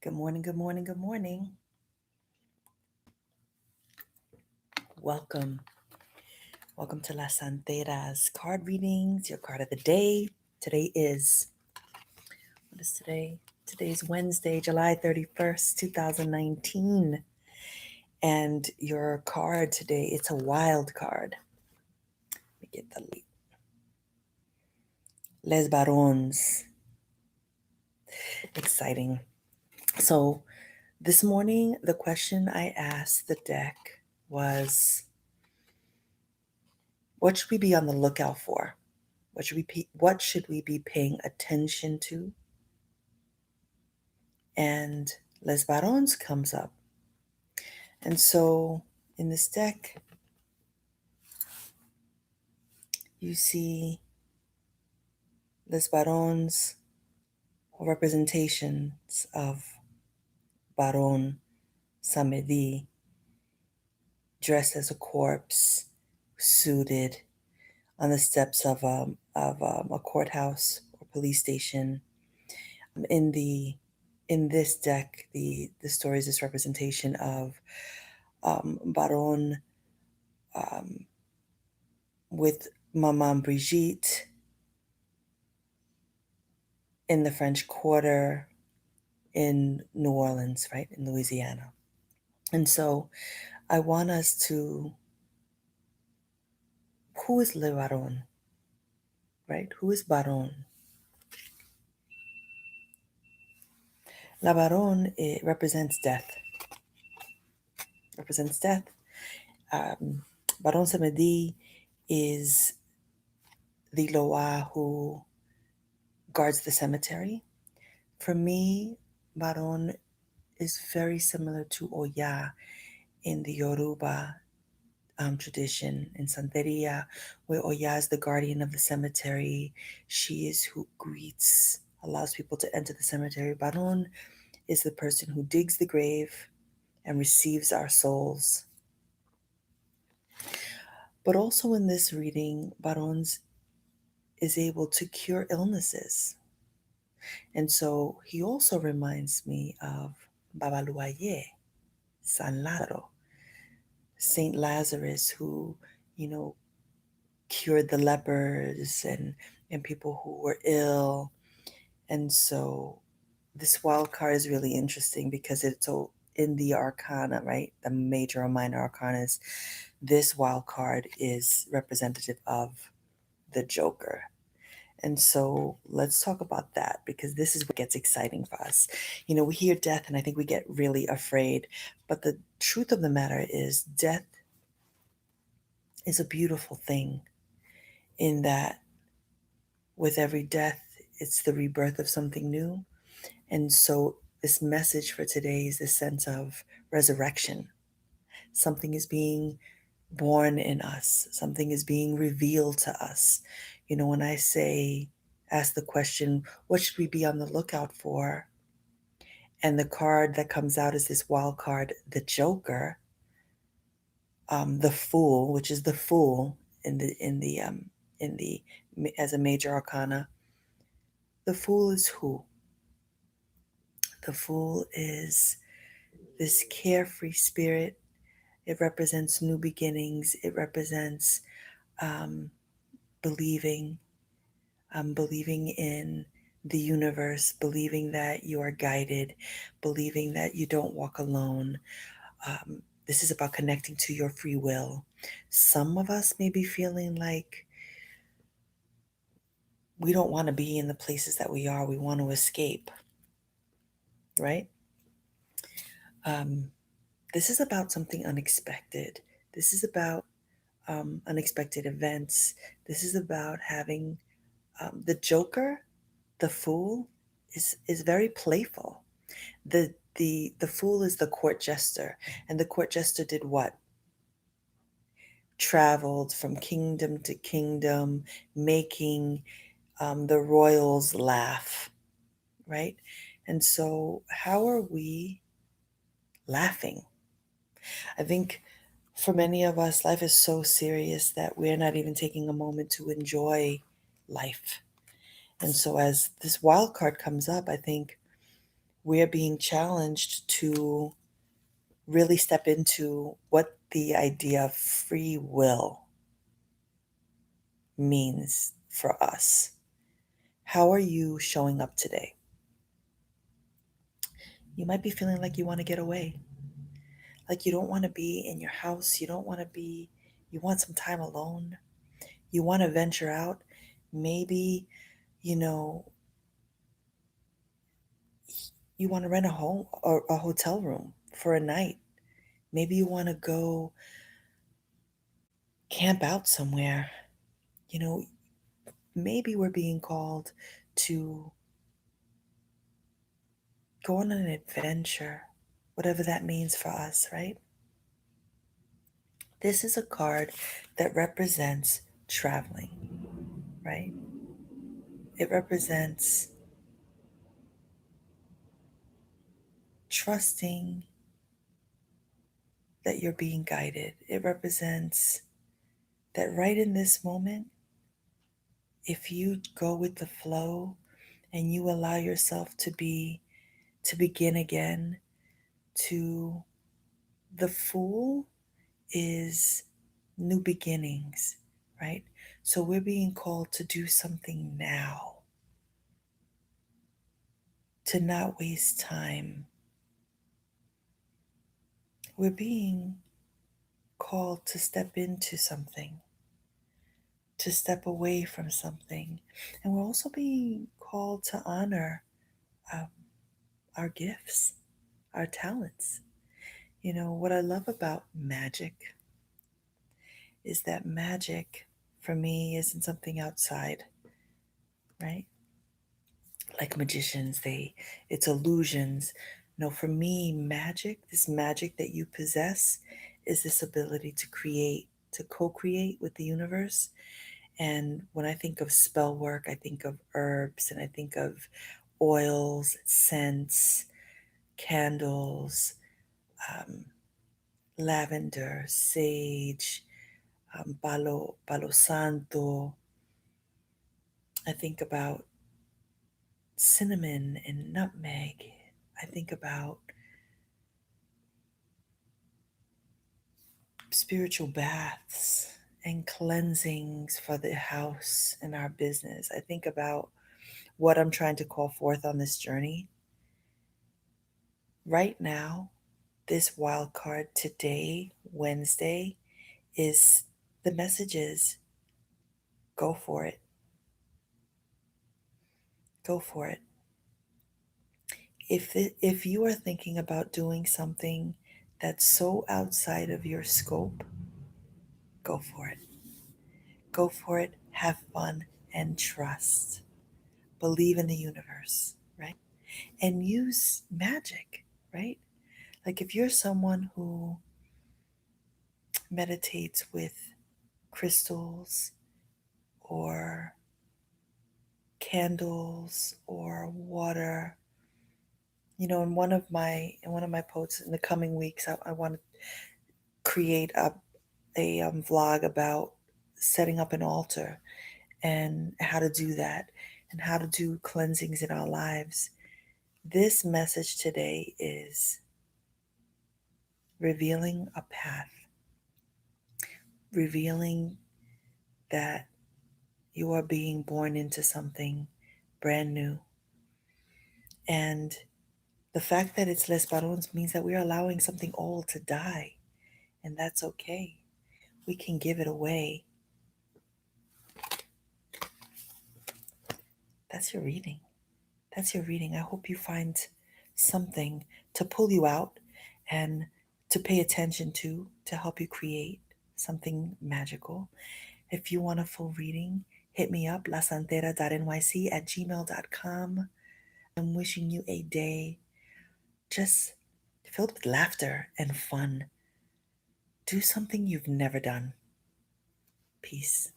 Good morning, good morning, good morning. Welcome. Welcome to La Santera's card readings, your card of the day. Today is, what is today? Today's Wednesday, July 31st, 2019. And your card today, it's a wild card. Let me get the lead. Les Barons. Exciting. So this morning, the question I asked the deck was, what should we be on the lookout for? What should we be paying attention to? And Les Barons comes up. And so in this deck, you see Les Barons, representations of Baron Samedi, dressed as a corpse, suited on the steps of a courthouse or police station. In this deck, the story is this representation of Baron with Maman Brigitte in the French Quarter in New Orleans, right, in Louisiana. And so I want us to, who is Le Baron, right? Who is Baron? La Baron, it represents death. Represents death. Baron Samedi is the Loa who guards the cemetery. For me, Baron is very similar to Oya in the Yoruba tradition in Santeria, where Oya is the guardian of the cemetery. She is who greets, allows people to enter the cemetery. Baron is the person who digs the grave and receives our souls. But also in this reading, Baron is able to cure illnesses. And so he also reminds me of Babaluaye, San Lazaro, Saint Lazarus, who, cured the lepers and people who were ill. And so this wild card is really interesting because it's in the arcana, right? The major or minor arcanas. This wild card is representative of the Joker. And so let's talk about that, because this is what gets exciting for us. We hear death and I think we get really afraid. But the truth of the matter is, death is a beautiful thing, in that with every death, it's the rebirth of something new. And so this message for today is the sense of resurrection. Something is being born in us. Something is being revealed to us. When I ask the question, what should we be on the lookout for? And the card that comes out is this wild card, the Joker, the Fool, which is the Fool in the as a major arcana. The Fool is who? The Fool is this carefree spirit. It represents new beginnings. It represents believing in the universe, believing that you are guided, believing that you don't walk alone. This is about connecting to your free will. Some of us may be feeling like we don't want to be in the places that we are. We want to escape, right? This is about something unexpected. This is about unexpected events. This is about having the Joker, the Fool, is very playful. The Fool is the court jester, and the court jester did what? Traveled from kingdom to kingdom, making the royals laugh, right? And so, how are we laughing? I think for many of us, life is so serious that we're not even taking a moment to enjoy life. And so as this wild card comes up, I think we're being challenged to really step into what the idea of free will means for us. How are you showing up today? You might be feeling like you want to get away, like you don't want to be in your house, you want some time alone, you want to venture out. Maybe, you know, you want to rent a home or a hotel room for a night. Maybe you want to go camp out somewhere. You know, maybe we're being called to go on an adventure, whatever that means for us, right? This is a card that represents traveling, right? It represents trusting that you're being guided. It represents that right in this moment, if you go with the flow and you allow yourself to begin again, to the fool is new beginnings, right? So we're being called to do something now, to not waste time. We're being called to step into something, to step away from something. And we're also being called to honor um, our gifts, our talents. You know, what I love about magic is that magic for me isn't something outside, right? Like magicians, it's illusions. No, for me, magic, this magic that you possess is this ability to create, to co-create with the universe. And when I think of spell work, I think of herbs and I think of oils, scents, candles, um, lavender, sage, palo santo. I think about cinnamon and nutmeg. I think about spiritual baths and cleansings for the house and our business. I think about what I'm trying to call forth on this journey. Right now, this wild card today, Wednesday, is the message is go for it. Go for it. If you are thinking about doing something that's so outside of your scope, go for it. Go for it. Have fun and trust. Believe in the universe, right? And use magic, right? Like if you're someone who meditates with crystals or candles or water, in one of my posts in the coming weeks, I want to create a vlog about setting up an altar and how to do that and how to do cleansings in our lives. This message today is revealing a path, revealing that you are being born into something brand new. And the fact that it's Les Barons means that we're allowing something old to die, and that's okay. We can give it away. That's your reading. That's your reading. I hope you find something to pull you out and to pay attention to help you create something magical. If you want a full reading, hit me up, lasantera.nyc@gmail.com. I'm wishing you a day just filled with laughter and fun. Do something you've never done. Peace.